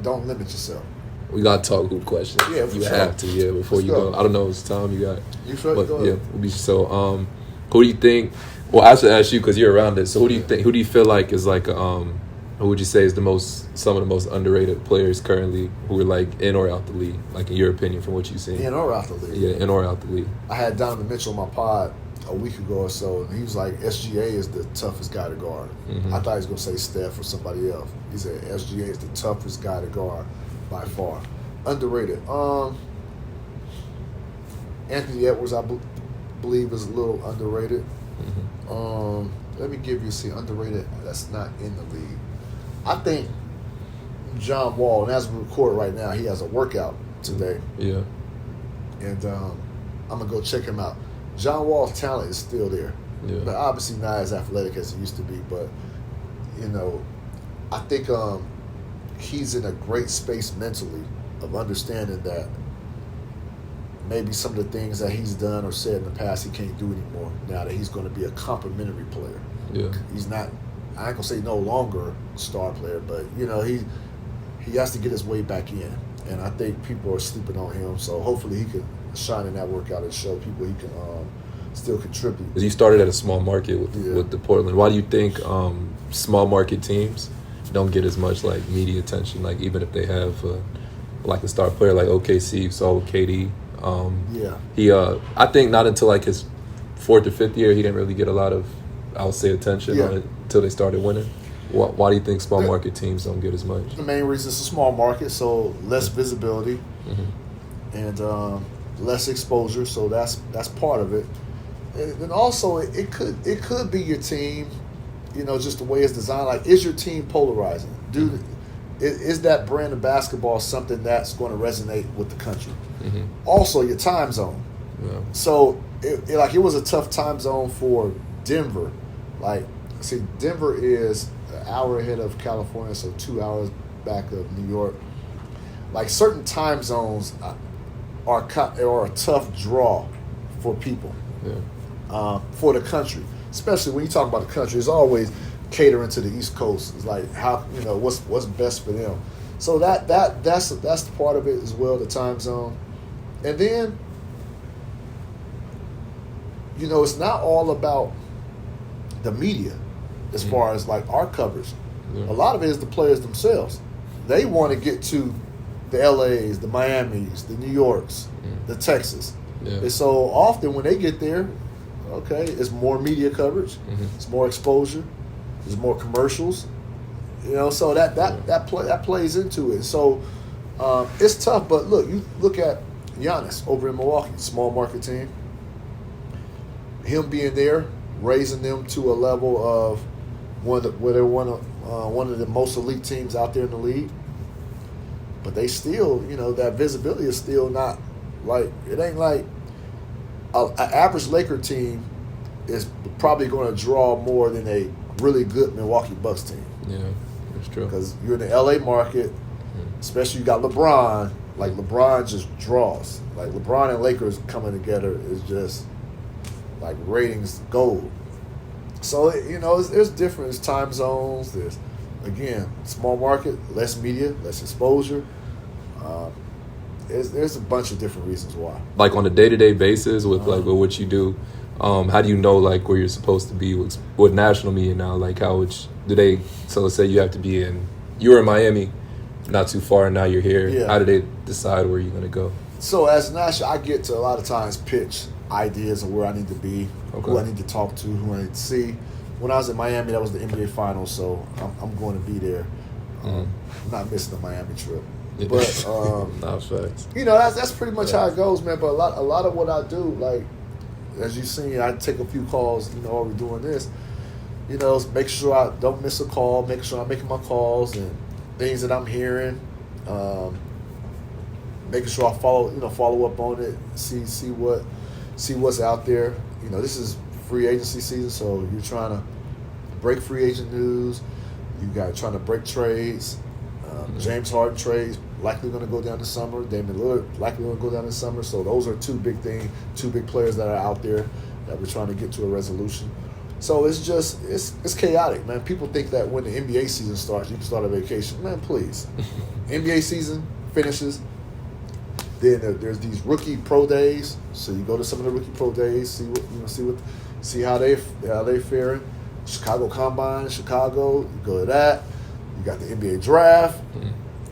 Don't limit yourself. We got to talk hoop questions. Yeah, you have to, before Let's you go. I don't know what's time you got. You sure? But, go ahead. so, who do you think, well, I should ask you because you're around it, so who do you feel like is like, who would you say is some of the most underrated players currently who are like in or out the league, like in your opinion from what you've seen? In or out the league? Yeah, in or out the league. I had Donovan Mitchell on my pod a week ago or so, and he was like, SGA is the toughest guy to guard. I thought he was going to say Steph or somebody else. He said SGA is the toughest guy to guard by far. Underrated. Anthony Edwards, I believe, is a little underrated. Let me give you underrated that's not in the league. I think John Wall, and as we record right now, he has a workout today. Yeah. And I'm going to go check him out. John Wall's talent is still there. Yeah. But obviously not as athletic as he used to be. But, I think he's in a great space mentally of understanding that maybe some of the things that he's done or said in the past he can't do anymore now that he's going to be a complimentary player. Yeah. He's not, I ain't going to say no longer a star player, but, he has to get his way back in. And I think people are sleeping on him, so hopefully he can shine in that workout and show people he can still contribute. Because you started at a small market with the Portland. Why do you think small market teams don't get as much like media attention, like even if they have like a star player like OKC, saw KD I think not until like his fourth or fifth year he didn't really get a lot of, I would say, attention on it until they started winning. Why do you think small market teams don't get as much? The main reason is a small market, so less visibility and less exposure. So that's part of it. And also it could be your team, just the way it's designed. Like, is your team polarizing? Is that brand of basketball something that's going to resonate with the country? Also, your time zone. Yeah. So it was a tough time zone for Denver. Like, see, Denver is an hour ahead of California, so 2 hours back of New York. Like, certain time zones are a tough draw for people, for the country. Especially when you talk about the country, it's always catering to the East Coast. It's like, how, what's best for them. So that's the part of it as well, the time zone. And then, it's not all about the media as far as like our coverage. Yeah. A lot of it is the players themselves. They want to get to the LAs, the Miamis, the New Yorks, the Texas. Yeah. And so often when they get there, okay, it's more media coverage, it's more exposure, there's more commercials, so that plays into it. So it's tough, but look, you look at Giannis over in Milwaukee, small market team. Him being there, raising them to a level of one of the most elite teams out there in the league. But they still, that visibility is still not like, it ain't like an average Laker team is probably going to draw more than a really good Milwaukee Bucks team. Yeah, that's true. Because you're in the LA market, especially you got LeBron. Like, LeBron just draws. Like, LeBron and Lakers coming together is just like ratings gold. So, there's different time zones. There's, again, small market, less media, less exposure. There's a bunch of different reasons why. Like, on a day-to-day basis with with what you do, how do you know like where you're supposed to be with national media now? Like, so let's say you have to be you were in Miami, not too far, and now you're here. Yeah. How do they decide where you're going to go? So as national, I get to a lot of times pitch ideas of where I need to be, who I need to talk to, who I need to see. When I was in Miami, that was the NBA Finals, so I'm going to be there. I'm not missing the Miami trip. But facts. That's pretty much how it goes, man. But a lot of what I do, like, as you've seen, I take a few calls, while we're doing this. Make sure I don't miss a call, make sure I'm making my calls and things that I'm hearing. Making sure I follow up on it, see what's out there. This is free agency season, so you're trying to break free agent news. You got trying to break trades. James Harden trades likely going to go down this summer. Damian Lillard likely going to go down this summer. So those are two big players that are out there that we're trying to get to a resolution. So it's chaotic, man. People think that when the NBA season starts, you can start a vacation. Man, please. NBA season finishes. Then there's these rookie pro days. So you go to some of the rookie pro days, see how they faring. Chicago Combine, Chicago. You go to that. You got the NBA draft,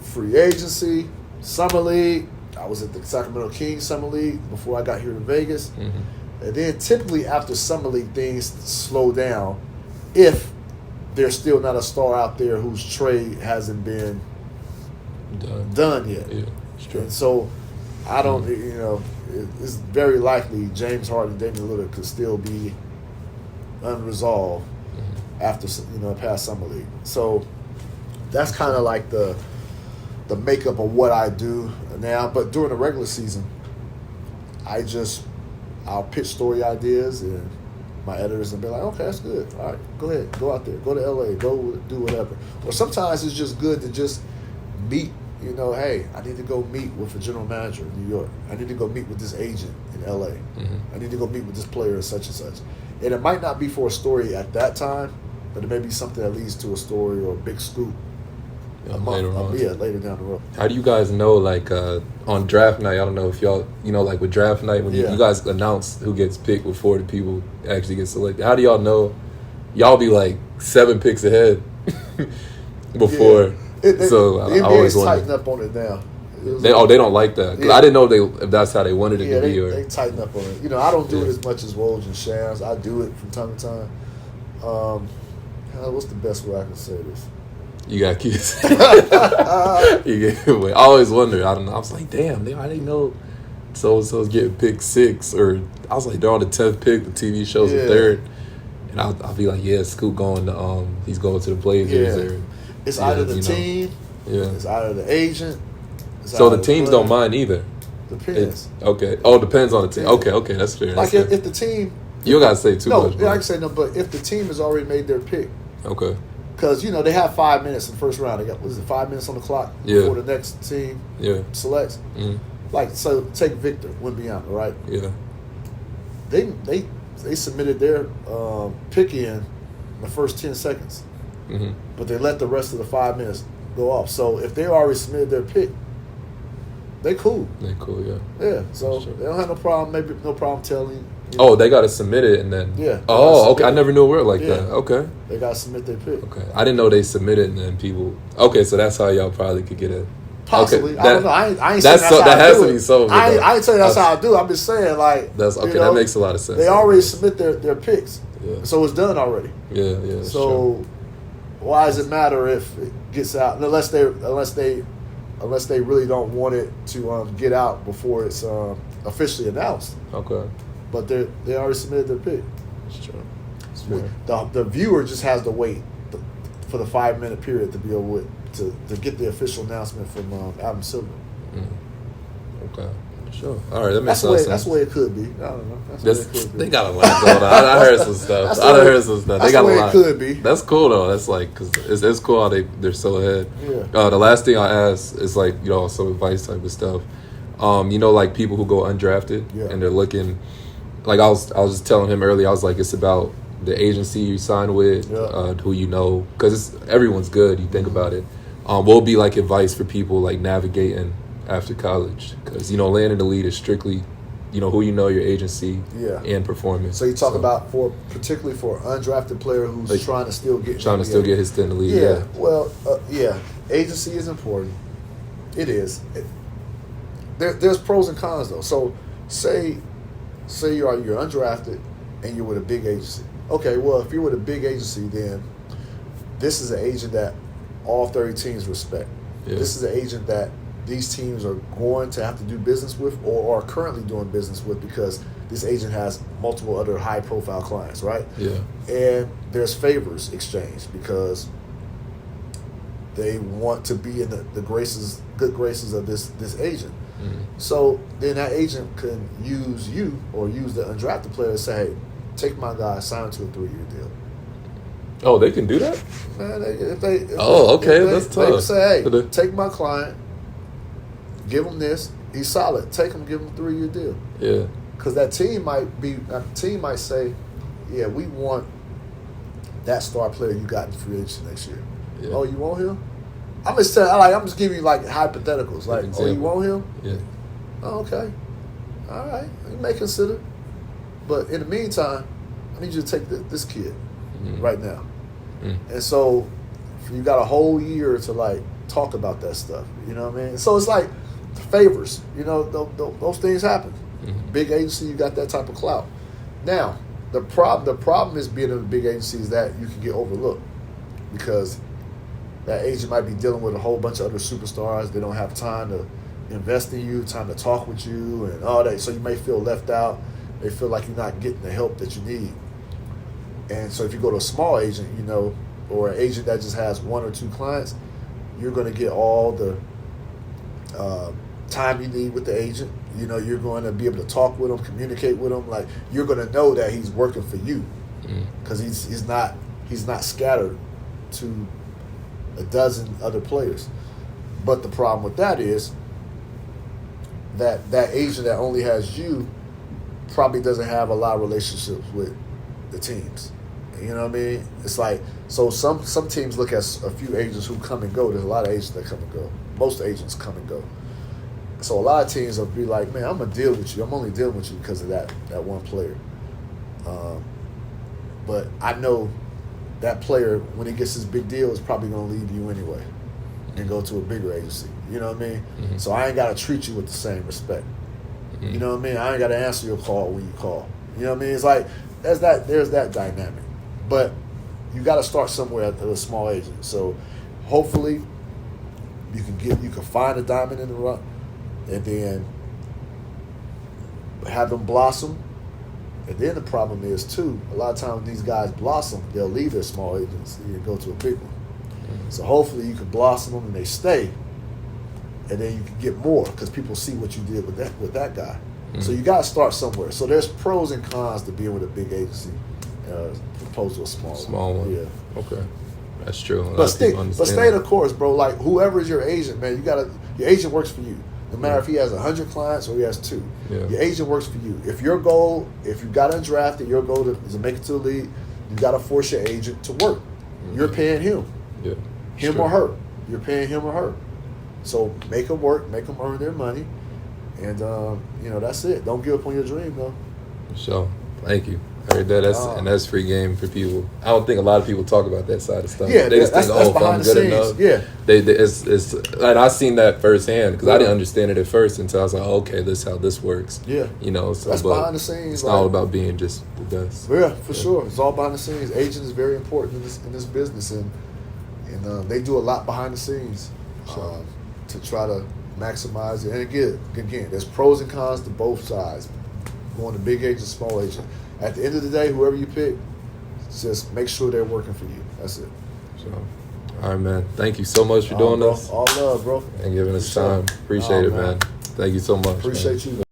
free agency, summer league. I was at the Sacramento Kings summer league before I got here to Vegas. And then typically after summer league, things slow down if there's still not a star out there whose trade hasn't been done yet. Yeah, it's true. And so I don't, it's very likely James Harden and Damian Lillard could still be unresolved after, past summer league. So that's kind of like the makeup of what I do now. But during the regular season, I'll pitch story ideas and my editors will be like, okay, that's good. All right, go ahead. Go out there. Go to LA. Go do whatever. Or sometimes it's just good to just meet, hey, I need to go meet with a general manager in New York. I need to go meet with this agent in LA. I need to go meet with this player such and such. And it might not be for a story at that time, but it may be something that leads to a story or a big scoop later down the road. How do you guys know, like, on draft night, I don't know if y'all, like with draft night, when you guys announce who gets picked before the people actually get selected, how do y'all know? Y'all be like 7 picks ahead before. The NBA is tightened up on it now. They don't like that. 'Cause I didn't know if that's how they wanted it to be. They tighten up on it. You know, I don't do it as much as Woj and Shams. I do it from time to time. What's the best way I can say this? You got kids. I always wonder. I don't know. I was like, damn, I didn't know so-and-so's getting picked 6. Or I was like, they're on the 10th pick. The TV show's the 3rd. And I'll be like, yeah, Scoot going to he's going to the Blazers. Yeah. It's either the team. It's either the agent. So the teams don't mind either. Depends. Okay. Oh, it depends on the team. Okay, that's fair. Like if the team. You don't got to say too much. No, I can say no, but if the team has already made their pick. Okay. Because, they have 5 minutes in the first round. They got, 5 minutes on the clock before the next team selects? Mm-hmm. Like, so take Victor Wembanyama, right? Yeah. They submitted their pick in the first 10 seconds. Mm-hmm. But they let the rest of the 5 minutes go off. So if they already submitted their pick, they cool. They cool, yeah. Yeah, so they don't have no problem telling. They got to submit it and then. Yeah. Oh, okay. I never knew it worked like that. Okay. They got to submit their pick. Okay. I didn't know they submitted and then people. Okay, so that's how y'all probably could get it. Possibly. Okay. I don't know. I ain't saying that's how that I has do to it. be so. I ain't saying that's how I do it. I'm just saying, like. That's okay. That makes a lot of sense. They already submit their picks. Yeah. So it's done already. Yeah. So why does it matter if it gets out? Unless they really don't want it to get out before it's officially announced. Okay. But they already submitted their pick. That's true. The viewer just has to wait for the 5 minute period to be over with to get the official announcement from Adam Silver. Okay. Sure. All right, that makes sense. That's the way it could be. I don't know. That's the way it could be. They got a lot going on. I heard some stuff. They got a lot. It could be. That's cool though. That's like because it's cool how they're so ahead. Yeah. The last thing I asked is like some advice type of stuff. Like people who go undrafted and they're looking. Like I was just telling him earlier. I was like, it's about the agency you sign with, who you know, because everyone's good. You think about it. What would be like advice for people like navigating after college? Because landing the lead is strictly, who you know, your agency, and performance. So you talk about particularly for an undrafted player who's like, trying to still get his stint in the league. Yeah. Well, agency is important. It is. There's pros and cons though. So say you're undrafted and you're with a big agency. Okay, well if you're with a big agency, then this is an agent that all 30 teams respect. Yeah. This is an agent that these teams are going to have to do business with or are currently doing business with because this agent has multiple other high-profile clients, right? Yeah. And there's favors exchanged because they want to be in the good graces of this agent. Mm-hmm. So then that agent can use you or use the undrafted player to say, hey, take my guy, sign him to a 3-year deal. Oh, they can do that? Man, that's tough. They can say, hey, take my client, give him this, he's solid. Take him, give him a 3-year deal. Yeah. Because that team might say, yeah, we want that star player you got in free agency next year. Yeah. Oh, you want him? I'm just giving you like hypotheticals. Like, oh, you want him? Yeah. Oh, okay. All right. You may consider. But in the meantime, I need you to take this kid right now. Mm. And so you got a whole year to like talk about that stuff. You know what I mean? So it's like favors. Those things happen. Mm-hmm. Big agency, you got that type of clout. Now, the problem is being in a big agency is that you can get overlooked because that agent might be dealing with a whole bunch of other superstars. They don't have time to invest in you, time to talk with you, and all that. So you may feel left out. They feel like you're not getting the help that you need. And so if you go to a small agent, or an agent that just has 1 or 2 clients, you're going to get all the time you need with the agent. You're going to be able to talk with him, communicate with him. Like, you're going to know that he's working for you because he's not scattered to a dozen other players. But the problem with that is that agent that only has you probably doesn't have a lot of relationships with the teams. You know what I mean? It's like, so some teams look at a few agents who come and go. There's a lot of agents that come and go. Most agents come and go. So a lot of teams will be like, man, I'm going to deal with you. I'm only dealing with you because of that one player. But I know that player, when he gets his big deal, is probably going to leave you anyway and go to a bigger agency. You know what I mean? Mm-hmm. So I ain't got to treat you with the same respect. Mm-hmm. You know what I mean? I ain't got to answer your call when you call. You know what I mean? It's like there's that dynamic, but you got to start somewhere at a small agent. So hopefully you can find a diamond in the rough, and then have them blossom. And then the problem is too, a lot of times when these guys blossom, they'll leave their small agency and go to a big one. Mm-hmm. So hopefully you can blossom them and they stay, and then you can get more because people see what you did with that guy. Mm-hmm. So you got to start somewhere. So there's pros and cons to being with a big agency opposed to a small one. Yeah. Okay. That's true. But stay the course, bro. Like whoever is your agent, man, your agent works for you. No matter if he has 100 clients or he has 2. Yeah. Your agent works for you. If you got undrafted, your goal is to make it to the league, you got to force your agent to work. Mm-hmm. You're paying him. Yeah. Him or her. You're paying him or her. So make them work, make them earn their money, and that's it. Don't give up on your dream, though. Sure. Thank you. I heard that. That's free game for people. I don't think a lot of people talk about that side of stuff. Yeah, they just think, that's if I'm good enough. Yeah, it's and I seen that firsthand because I didn't understand it at first until I was like, okay, this is how this works. Yeah, So that's behind the scenes. It's not all about being just the best. Yeah, for sure. It's all behind the scenes. Agent is very important in this business, and they do a lot behind the scenes to try to maximize it. And again, there's pros and cons to both sides. Going to big agent, small agent. At the end of the day, whoever you pick, just make sure they're working for you. That's it. So, all right, man. Thank you so much for doing this. All love, bro. And giving us time. Appreciate it, man. Thank you so much. Appreciate you.